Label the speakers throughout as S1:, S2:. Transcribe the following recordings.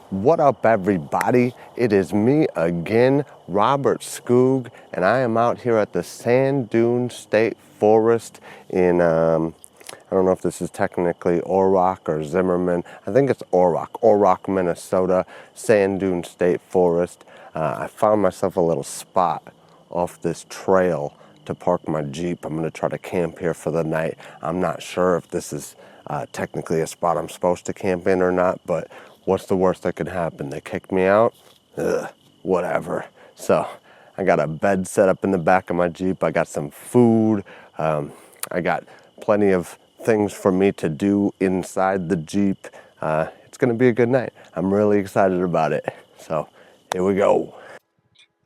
S1: What up, everybody? It is me again, Robert Skoog, and I am out here at the Sand Dune State Forest in, I don't know if this is technically Orrock or Zimmerman. I think it's Orrock, Minnesota, Sand Dune State Forest. I found myself a little spot off this trail to park my Jeep. I'm gonna try to camp here for the night. I'm not sure if this is technically a spot I'm supposed to camp in or not, but what's the worst that could happen? They kick me out? Ugh, whatever. So I got a bed set up in the back of my Jeep. I got some food. I got plenty of things for me to do inside the Jeep. It's gonna be a good night. I'm really excited about it. So here we go.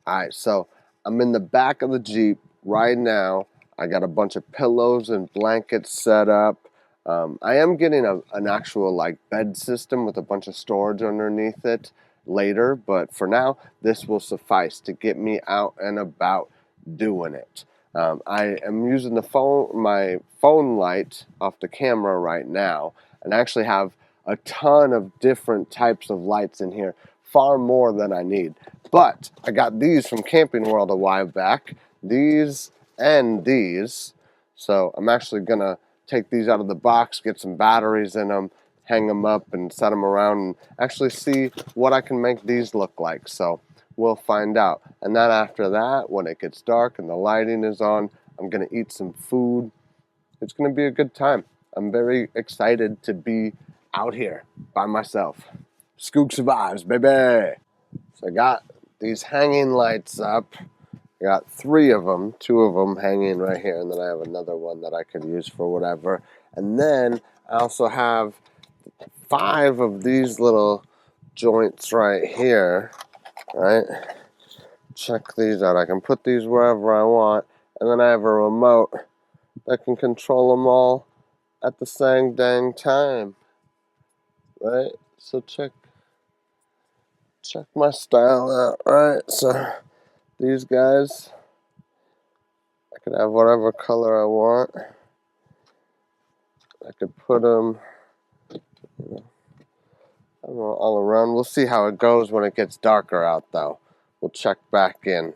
S1: All right, so I'm in the back of the Jeep right now. I got a bunch of pillows and blankets set up. I am getting an actual like bed system with a bunch of storage underneath it later, but for now, this will suffice to get me out and about doing it. I am using my phone light off the camera right now, and I actually have a ton of different types of lights in here, far more than I need. But I got these from Camping World a while back, these and these. So I'm actually gonna take these out of the box, get some batteries in them, hang them up and set them around and actually see what I can make these look like. So we'll find out. And then after that, when it gets dark and the lighting is on, I'm gonna eat some food. It's gonna be a good time. I'm very excited to be out here by myself. Skoog survives, baby. So I got these hanging lights up. I got 3 of them, 2 of them hanging right here, and then I have another one that I could use for whatever. And then I also have 5 of these little joints right here, right? Check these out. I can put these wherever I want, and then I have a remote that can control them all at the same dang time, right? So check my style out, right? So these guys, I could have whatever color I want. I could put them, I don't know, all around. We'll see how it goes when it gets darker out, though. We'll check back in.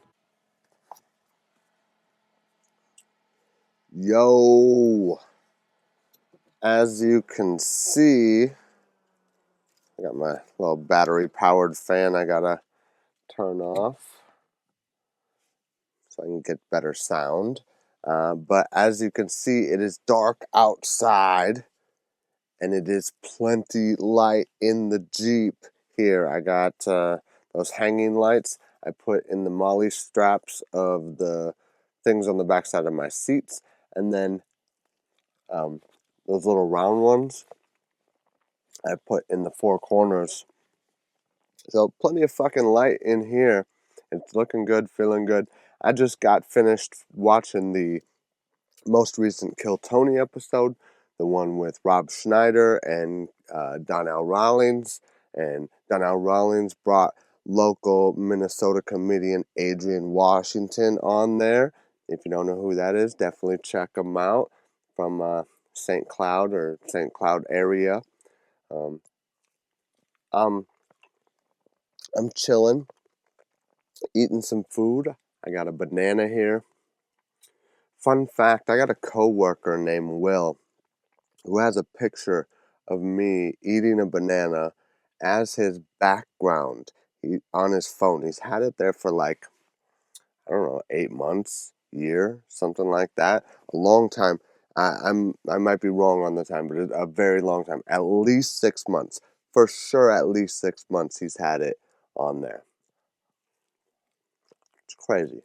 S1: Yo, as you can see, I got my little battery-powered fan I gotta turn off so I can get better sound. But as you can see, it is dark outside, and it is plenty light in the Jeep here. I got those hanging lights I put in the molly straps of the things on the backside of my seats, and then those little round ones I put in the 4 corners. So plenty of fucking light in here. It's looking good, feeling good. I just got finished watching the most recent Kill Tony episode, the one with Rob Schneider and Donnell Rawlings. And Donnell Rawlings brought local Minnesota comedian Adrian Washington on there. If you don't know who that is, definitely check him out from St. Cloud or St. Cloud area. Um, I'm chilling, eating some food. I got a banana here. Fun fact, I got a coworker named Will who has a picture of me eating a banana as his background on his phone. He's had it there for like, I don't know, 8 months, year, something like that. A long time. I might be wrong on the time, but a very long time. At least 6 months. For sure, at least 6 months he's had it on there. It's crazy.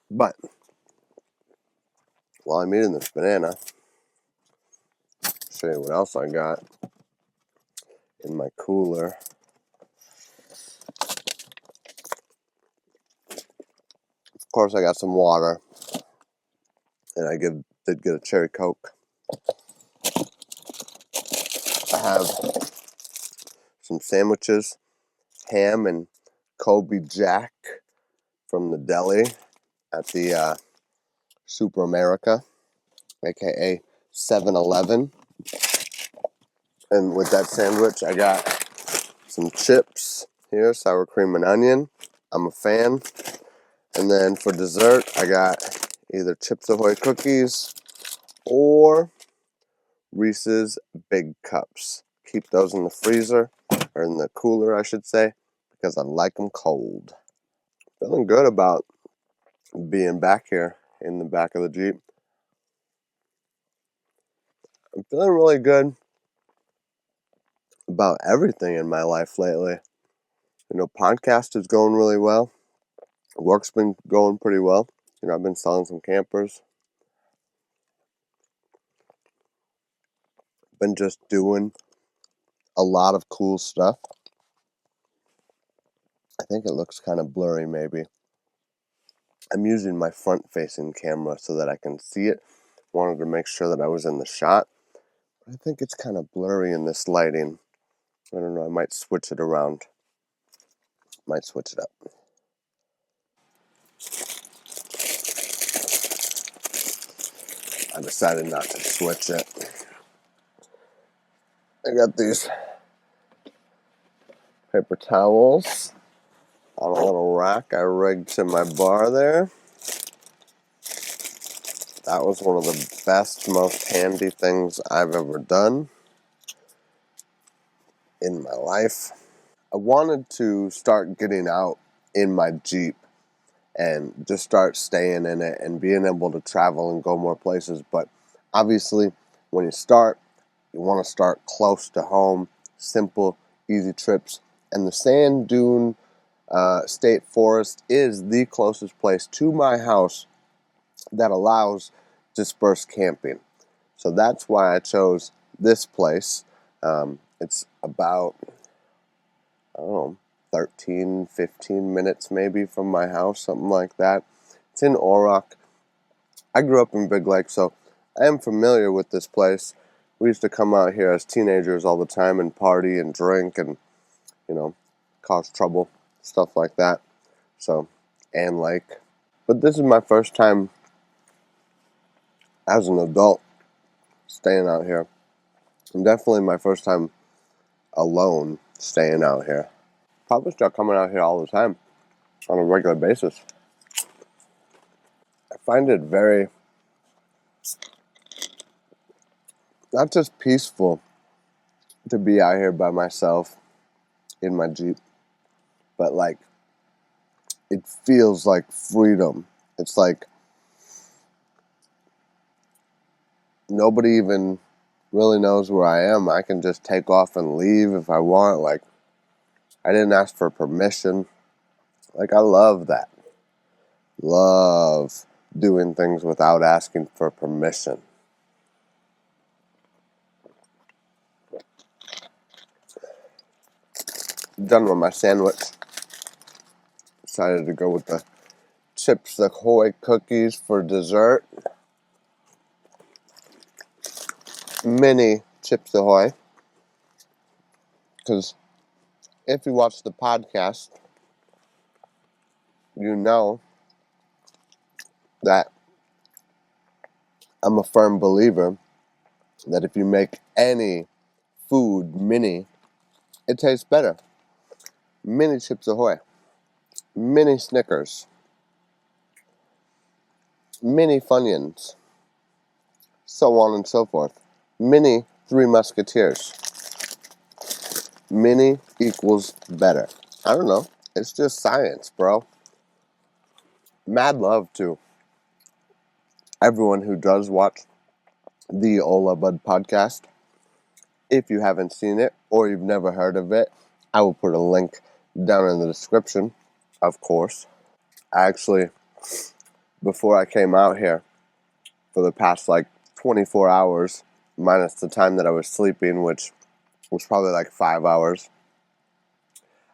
S1: But while I'm eating this banana, show you what else I got in my cooler. Of course, I got some water, and I did get a cherry Coke. I have some sandwiches, ham and Kobe Jack from the deli at the Super America, aka 7-Eleven. And with that sandwich, I got some chips here, sour cream and onion. I'm a fan. And then for dessert, I got either Chips Ahoy cookies or Reese's Big Cups. Keep those in the freezer, or in the cooler, I should say, because I like them cold. Feeling good about being back here in the back of the Jeep. I'm feeling really good about everything in my life lately. Podcast is going really well. Work's been going pretty well. I've been selling some campers. Been just doing a lot of cool stuff. I think it looks kind of blurry maybe. I'm using my front-facing camera so that I can see it. Wanted to make sure that I was in the shot. I think it's kind of blurry in this lighting. I don't know, I might switch it around. Might switch it up. I decided not to switch it. I got these paper towels on a little rack I rigged to my bar there. That was one of the best, most handy things I've ever done in my life. I wanted to start getting out in my Jeep and just start staying in it and being able to travel and go more places. But obviously, when you start, you want to start close to home, simple, easy trips. And the Sand Dune State Forest is the closest place to my house that allows dispersed camping. So that's why I chose this place. It's about, I don't know, 13, 15 minutes maybe from my house, something like that. It's in Orrock. I grew up in Big Lake, so I am familiar with this place. We used to come out here as teenagers all the time and party and drink and, cause trouble, stuff like that. So, and Lake. But this is my first time as an adult staying out here. And definitely my first time alone staying out here. Probably start coming out here all the time on a regular basis. I find it very, not just peaceful to be out here by myself in my Jeep, but like, it feels like freedom. It's like nobody even really knows where I am. I can just take off and leave if I want. Like, I didn't ask for permission. Like, I love that. Love doing things without asking for permission. Done with my sandwich. Decided to go with the Chips Ahoy cookies for dessert. Mini Chips Ahoy. Because if you watch the podcast, you know that I'm a firm believer that if you make any food mini, it tastes better. Mini Chips Ahoy. Mini Snickers. Mini Funyuns. So on and so forth. Mini Three Musketeers. Mini equals better. I don't know. It's just science, bro. Mad love to everyone who does watch the Ola Bud podcast. If you haven't seen it or you've never heard of it, I will put a link down in the description, of course. Actually, before I came out here, for the past 24 hours, minus the time that I was sleeping, which was probably 5 hours,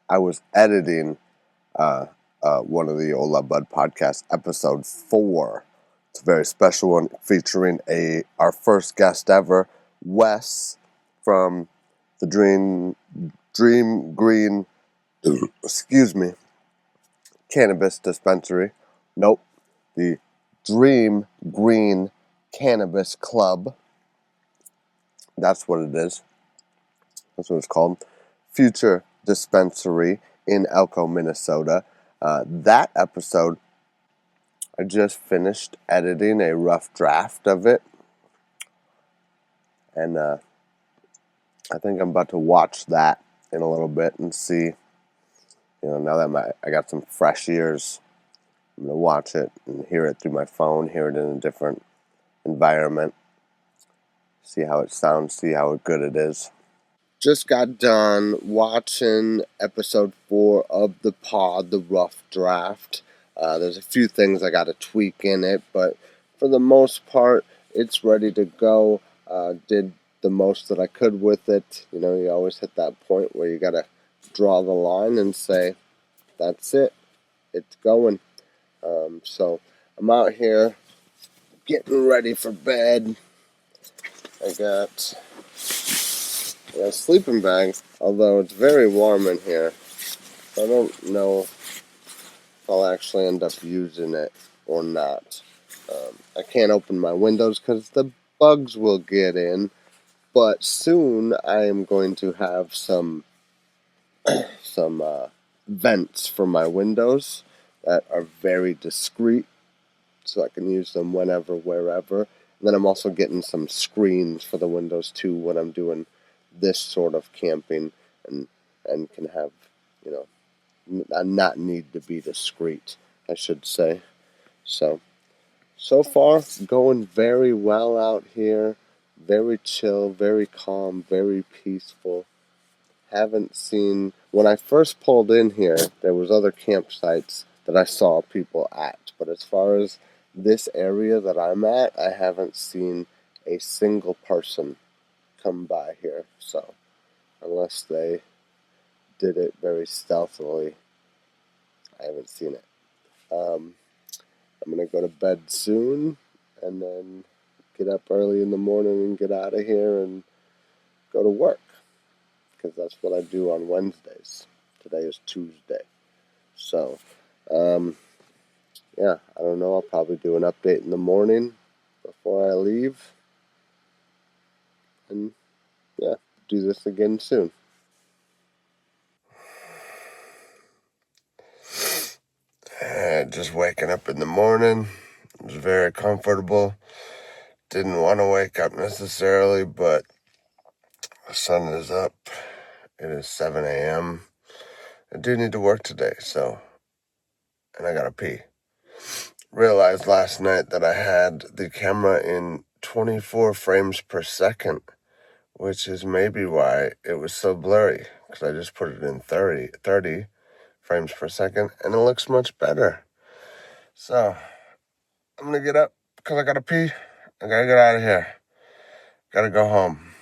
S1: I was editing one of the Ola Bud podcast, episode 4. It's a very special one featuring our first guest ever, Wes from the Dream Green, excuse me, Cannabis Dispensary. Nope, the Dream Green Cannabis Club. That's what it is. That's what it's called. Future dispensary in Elko, Minnesota. That episode, I just finished editing a rough draft of it, and I think I'm about to watch that in a little bit and see. Now that I got some fresh ears, I'm gonna watch it and hear it through my phone, hear it in a different environment, see how it sounds, see how good it is. Just got done watching episode 4 of the pod, the rough draft. There's a few things I got to tweak in it, but for the most part, it's ready to go. Did the most that I could with it. You always hit that point where you got to draw the line and say, that's it, it's going. So I'm out here getting ready for bed. I got a sleeping bag, although it's very warm in here. I don't know if I'll actually end up using it or not. I can't open my windows because the bugs will get in, but soon I am going to have some vents for my windows that are very discreet, so I can use them whenever, wherever. And then I'm also getting some screens for the windows too when I'm doing this sort of camping, and can have, not need to be discreet, I should say. So far, going very well out here. Very chill, very calm, very peaceful. Haven't seen, when I first pulled in here, there was other campsites that I saw people at, but as far as this area that I'm at, I haven't seen a single person come by here. So unless they did it very stealthily, I haven't seen it. I'm gonna go to bed soon, and then get up early in the morning and get out of here and go to work, because that's what I do on Wednesdays. Today is Tuesday. So, yeah, I don't know. I'll probably do an update in the morning before I leave. And, yeah, do this again soon. Just waking up in the morning. It was very comfortable. Didn't want to wake up necessarily, but the sun is up. It is 7 a.m. I do need to work today, and I gotta pee. Realized last night that I had the camera in 24 frames per second, which is maybe why it was so blurry, because I just put it in 30 frames per second, and it looks much better. So, I'm gonna get up, because I gotta pee. I gotta get out of here. Gotta go home.